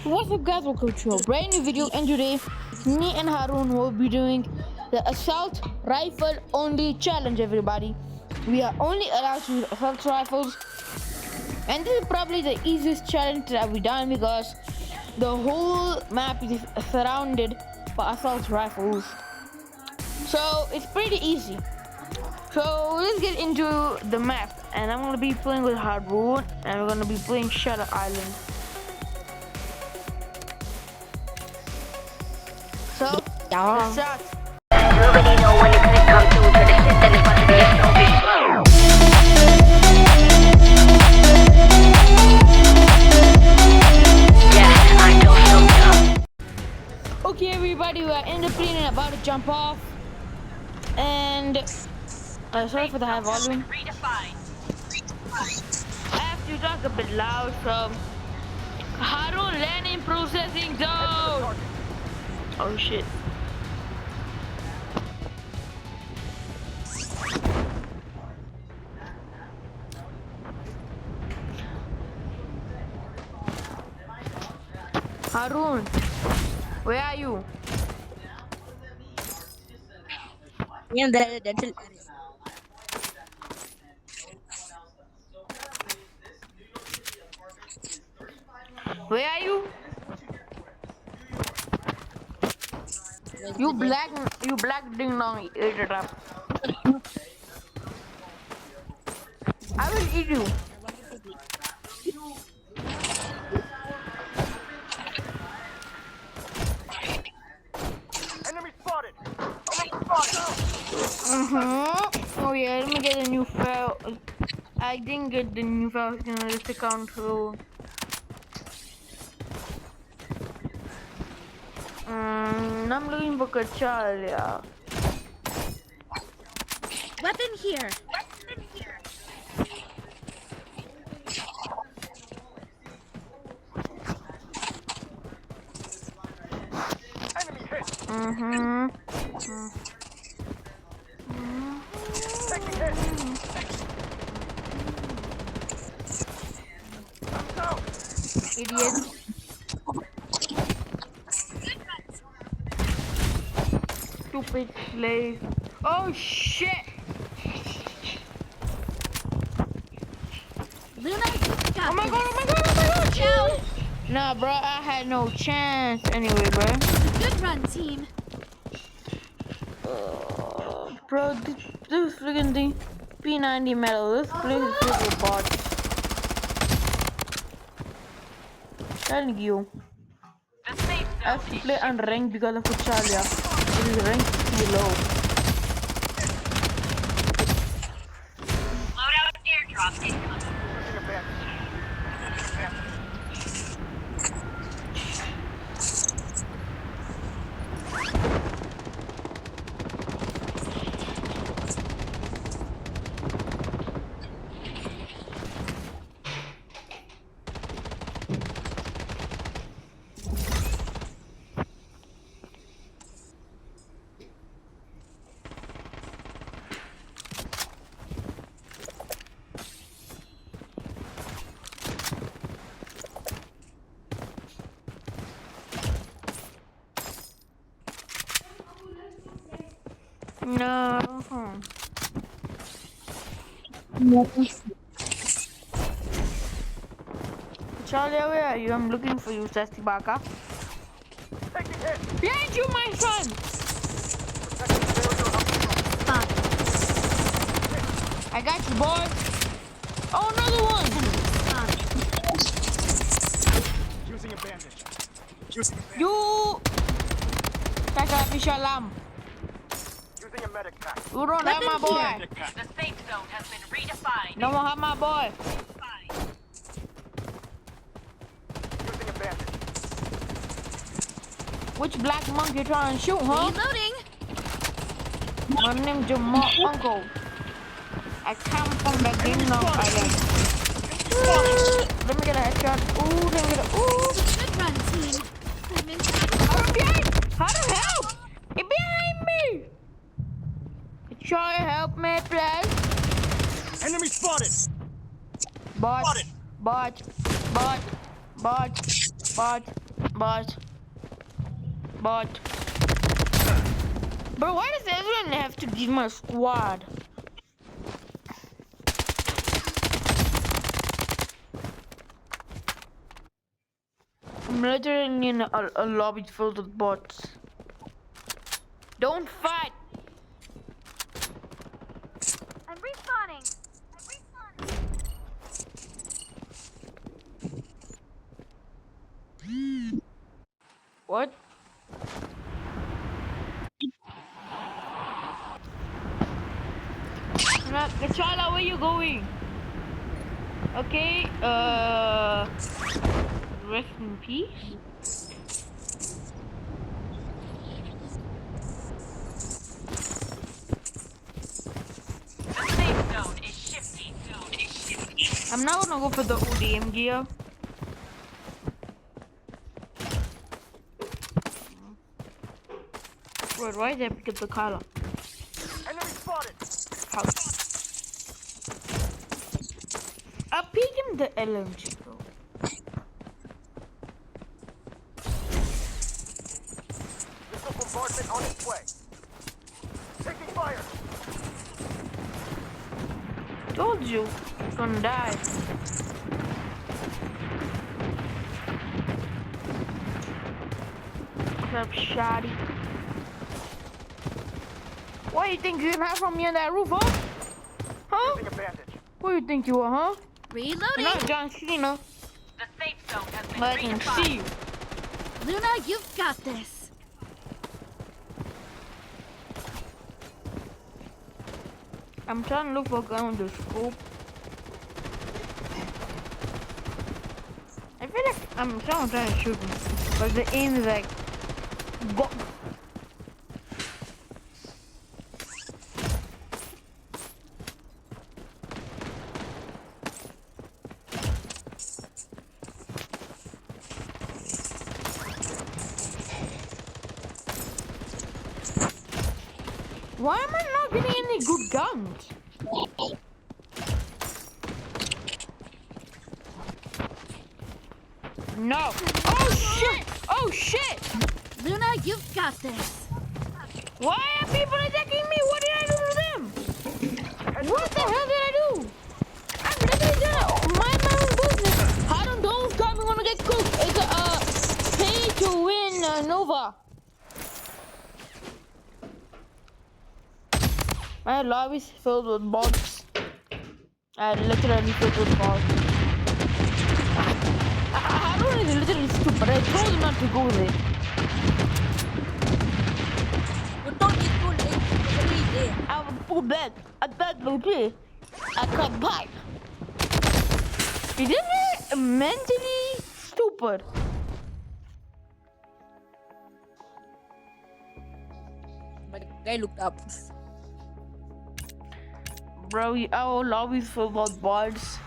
What's up guys, welcome to a brand new video, and today me and Harun will be doing the assault rifle only challenge. Everybody, we are only allowed to use assault rifles, and this is probably the easiest challenge that we've done because the whole map is surrounded by assault rifles, so it's pretty easy. So let's get into the map, and I'm gonna be playing with Harun and we're gonna be playing Shutter Island. So, let's start. You already know when it's gonna come through to the shit, then it's about to be a slow bitch slow. Yeah, I don't feel dumb. Okay, everybody, we are in the plane and about to jump off. And sorry for the high volume. I have to talk a bit loud, so Harun landing processing down. Oh shit. Harun, where are you? In the residential area. Where are you? You black ding dong eater trap. I will eat you. Enemy spotted! Enemy spotted! Oh yeah, let me get a new file. I didn't get the new file in this account, so I'm looking for Kachalia. Weapon here. Enemy hit! Taking hit! Go! Idiot. Stupid slave. Oh shit! Luna, Oh my god, oh my god, oh my god! Nah, bro, I had no chance anyway, bro. Good run, team. Bro, this freaking thing, P90 metal, this place is filled with bots. Telling you. I have to play unranked because of Kuchalia. It is ranked too low. Loadout airdrop incoming. Using a bandage. No. Kuchalia, where are you? I'm looking for you, Sasti Baka. Taking hit! Behind you, my son! Protecting the barrier. I got you, boy. Oh, another one! Using a bandage. You! Kaka Vishalam. Using a medic pack. You don't have my boy. Medic pack. The safe zone has been redefined. No one have my boy. Using a bandage. Which black monk you trying to shoot, huh? Reloading. My name's Jamal Uncle. I come from the Kingdom Island. Let me get a headshot. Ooh, let me get a ooh. Good run, team. I'm behind. How the hell? It's behind me. Try to help me, please. Enemy spotted! Bot, Spotted. bot, bot, Bot. Bro, why does everyone have to be my squad? I'm literally in a lobby filled with bots. Don't fight! I'm respawning. What? Kachala, where you going? Okay, rest in peace. I'm now gonna go for the ODM gear. Wait, why did I pick up the color? Enemy spotted. How? I picked him the LMG, bro. Missile bombardment on its way. Taking fire. Told you, you're gonna die. What's up, shoddy? What do you think you can have from me on that roof, huh? Huh? Using a bandage. Who you think you are, huh? Reloading. You're not John Cena, The safe zone has been but I can see you. Luna, you've got this. I'm trying to look for a gun with the scope. I feel like someone trying to shoot me, but the aim is like, go. Why am I not getting any good guns? No. Oh shit! Oh shit! Luna, you've got this. Why are people attacking me? What did I do to them? What the hell did I do? I'm literally gonna mind my own business. I don't know if I'm gonna get cooked. It's a pay to win Nova. My lobby's filled with bots. I literally filled with bots. I don't really literally stupid. I told him not to go there. You don't need to leave. I will pull back. I thought okay. I cut back. He didn't mentally stupid. But guy looked up. Bro, our lobby's full of bots.